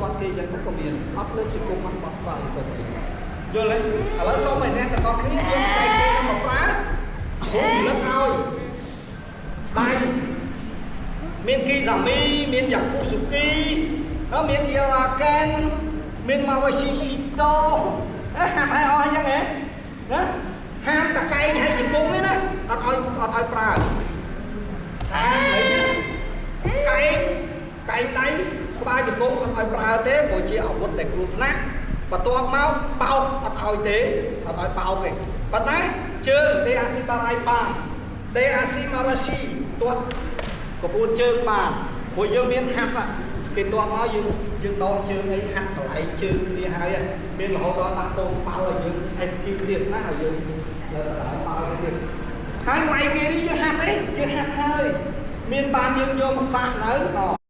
គាត់គេយ៉ាងទៅក៏មានអត់លើកជង្គង់មកបត់ស្វាយក៏មានយល់ទេឥឡូវសូមឲ្យអ្នកទាំងអស់គ្នាយកចែកគេនឹងមកប្រើហូបលឹកឲ្យដៃមានគីសាមីមានយ៉ាគូស៊ូគីហើយមានយ៉ាវ៉ាកែនមានម៉ាវ៉ាស៊ីស៊ីតូហាត់ឲ្យអស់អញ្ចឹងហ៎ណាហាមតកែងឲ្យជង្គង់នេះណាអត់ឲ្យប្រើហាមអីណាកែងដៃក្បាលជង្គង់អត់ឲ្យប្រើទេព្រោះជាអាវុធដែលគ្រោះថ្នាក់បន្ទាប់មកបោកអត់ឲ្យទេអត់ឲ្យបោកទេប៉ុន្តែជើងដេអាស៊ីបារ៉ៃបានដេអាស៊ីម៉ាវ៉ាស៊ីទាត់កពួនជើងបានព្រោះយើងមានហាត់គេទាត់មកយើងដកជើងអីហាត់កន្លែងជើងគ្នាហើយមានរហូតដល់ដាក់កូនបាល់ឲ្យយើង SQ ទៀតណាឲ្យយើងបាល់ទៀតហើយវាយគេនេះយើងហាត់ទេយើងហាត់ហើយមានបានយើងយកមកសាកនៅ